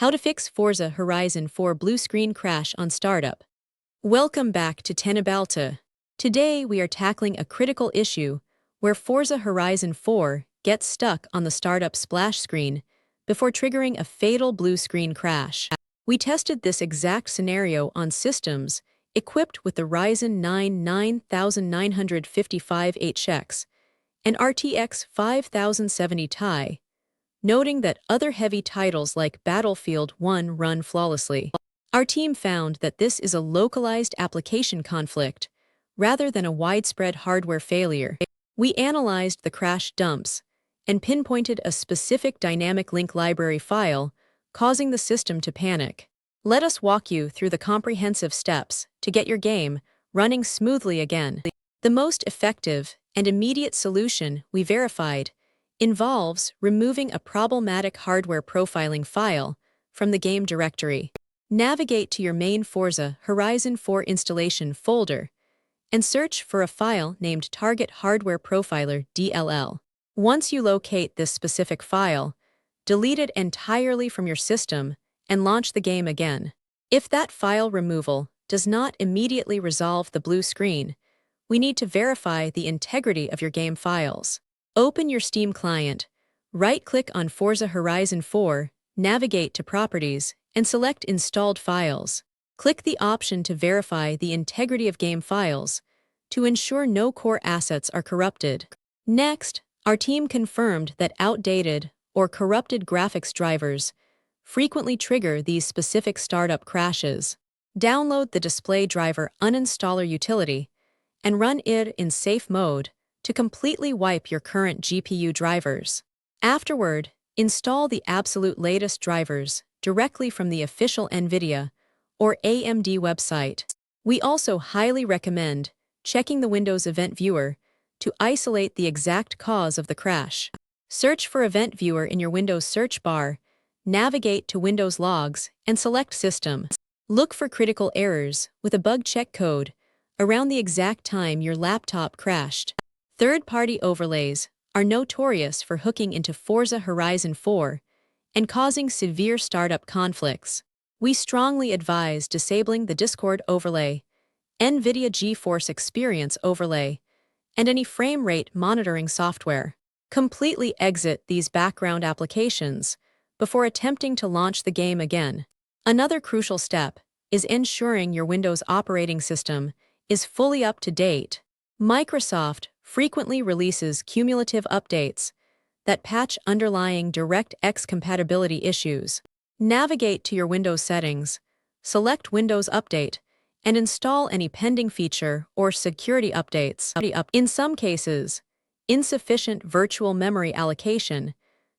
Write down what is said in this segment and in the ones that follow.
How to fix Forza Horizon 4 blue screen crash on startup. Welcome back to Teknobalta. Today we are tackling a critical issue where Forza Horizon 4 gets stuck on the startup splash screen before triggering a fatal blue screen crash. We tested this exact scenario on systems equipped with the Ryzen 9 9955HX and RTX 5070 Ti, noting that other heavy titles like Battlefield 1 run flawlessly. Our team found that this is a localized application conflict rather than a widespread hardware failure. We analyzed the crash dumps and pinpointed a specific dynamic link library file causing the system to panic. Let us walk you through the comprehensive steps to get your game running smoothly again. The most effective and immediate solution we verified involves removing a problematic hardware profiling file from the game directory. Navigate to your main Forza Horizon 4 installation folder and search for a file named Target Hardware Profiler DLL. Once you locate this specific file, delete it entirely from your system and launch the game again. If that file removal does not immediately resolve the blue screen, we need to verify the integrity of your game files. Open your Steam client, right-click on Forza Horizon 4, navigate to Properties, and select Installed Files. Click the option to verify the integrity of game files to ensure no core assets are corrupted. Next, our team confirmed that outdated or corrupted graphics drivers frequently trigger these specific startup crashes. Download the Display Driver Uninstaller utility and run it in safe mode to completely wipe your current GPU drivers. Afterward, install the absolute latest drivers directly from the official NVIDIA or AMD website. We also highly recommend checking the Windows Event Viewer to isolate the exact cause of the crash. Search for Event Viewer in your Windows search bar, navigate to Windows Logs, and select System. Look for critical errors with a bug check code around the exact time your laptop crashed. Third-party overlays are notorious for hooking into Forza Horizon 4 and causing severe startup conflicts. We strongly advise disabling the Discord overlay, NVIDIA GeForce Experience overlay, and any frame rate monitoring software. Completely exit these background applications before attempting to launch the game again. Another crucial step is ensuring your Windows operating system is fully up to date. Microsoft frequently releases cumulative updates that patch underlying DirectX compatibility issues. Navigate to your Windows settings, select Windows Update, and install any pending feature or security updates. In some cases, insufficient virtual memory allocation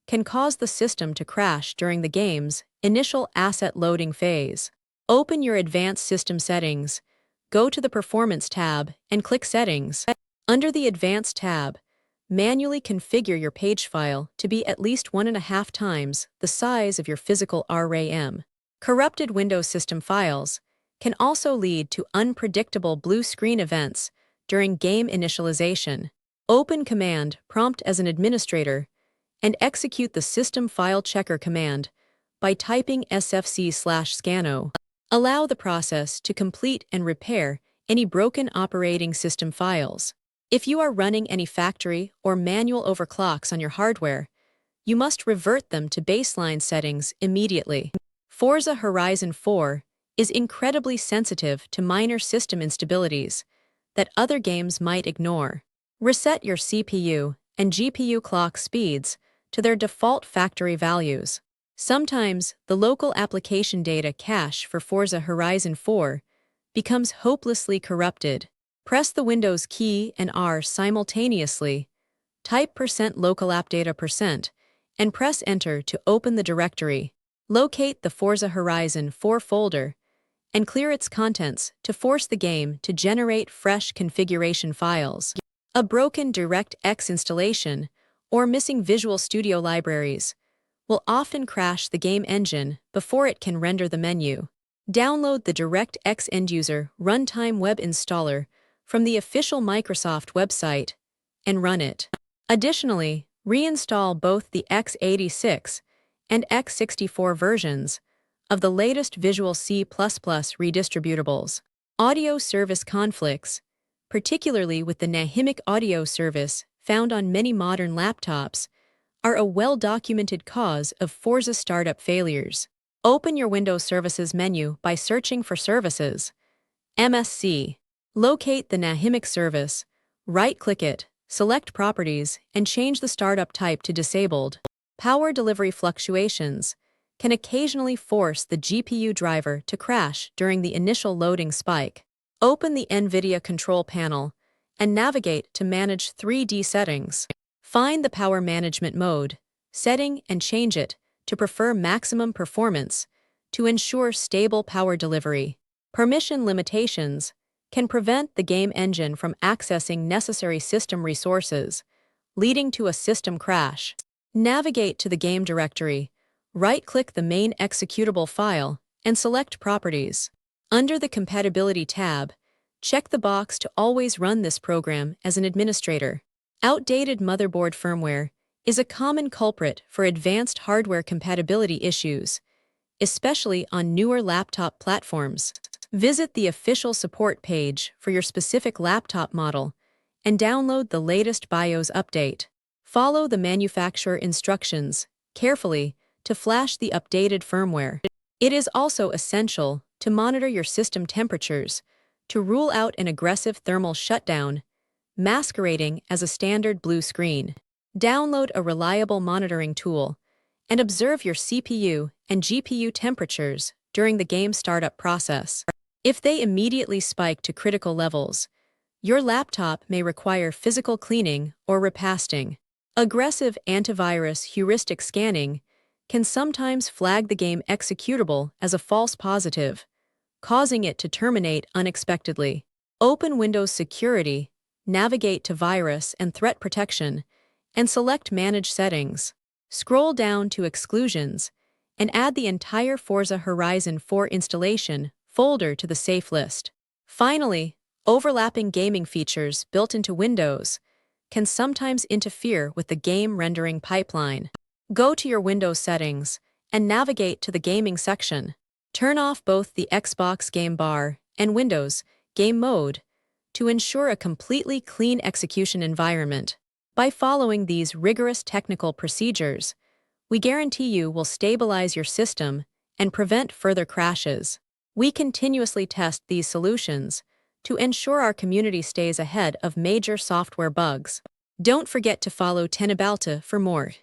can cause the system to crash during the game's initial asset loading phase. Open your Advanced System Settings, go to the Performance tab, and click Settings. Under the Advanced tab, manually configure your page file to be at least 1.5 times the size of your physical RAM. Corrupted Windows system files can also lead to unpredictable blue screen events during game initialization. Open Command Prompt as an administrator and execute the System File Checker command by typing sfc/scanno. Allow the process to complete and repair any broken operating system files. If you are running any factory or manual overclocks on your hardware, you must revert them to baseline settings immediately. Forza Horizon 4 is incredibly sensitive to minor system instabilities that other games might ignore. Reset your CPU and GPU clock speeds to their default factory values. Sometimes the local application data cache for Forza Horizon 4 becomes hopelessly corrupted. Press the Windows key and R simultaneously, type %localappdata% and press Enter to open the directory. Locate the Forza Horizon 4 folder and clear its contents to force the game to generate fresh configuration files. A broken DirectX installation or missing Visual Studio libraries will often crash the game engine before it can render the menu. Download the DirectX End-User Runtime Web Installer from the official Microsoft website and run it. Additionally, reinstall both the x86 and x64 versions of the latest Visual C++ redistributables. Audio service conflicts, particularly with the Nahimic audio service found on many modern laptops, are a well-documented cause of Forza startup failures. Open your Windows Services menu by searching for Services. MSC. Locate the Nahimic service, right-click it, select Properties, and change the startup type to Disabled. Power delivery fluctuations can occasionally force the GPU driver to crash during the initial loading spike. Open the NVIDIA control panel and navigate to Manage 3D settings. Find the Power Management mode, setting, and change it to prefer maximum performance to ensure stable power delivery. Permission limitations can prevent the game engine from accessing necessary system resources, leading to a system crash. Navigate to the game directory, right-click the main executable file, and select Properties. Under the Compatibility tab, check the box to always run this program as an administrator. Outdated motherboard firmware is a common culprit for advanced hardware compatibility issues, especially on newer laptop platforms. Visit the official support page for your specific laptop model and download the latest BIOS update. Follow the manufacturer instructions carefully to flash the updated firmware. It is also essential to monitor your system temperatures to rule out an aggressive thermal shutdown, masquerading as a standard blue screen. Download a reliable monitoring tool and observe your CPU and GPU temperatures during the game startup process. If they immediately spike to critical levels, your laptop may require physical cleaning or repasting. Aggressive antivirus heuristic scanning can sometimes flag the game executable as a false positive, causing it to terminate unexpectedly. Open Windows Security, navigate to Virus and Threat Protection, and select Manage Settings. Scroll down to Exclusions and add the entire Forza Horizon 4 installation folder to the safe list. Finally, overlapping gaming features built into Windows can sometimes interfere with the game rendering pipeline. Go to your Windows settings and navigate to the Gaming section. Turn off both the Xbox Game Bar and Windows Game Mode to ensure a completely clean execution environment. By following these rigorous technical procedures, we guarantee you will stabilize your system and prevent further crashes. We continuously test these solutions to ensure our community stays ahead of major software bugs. Don't forget to follow Teknobalta for more.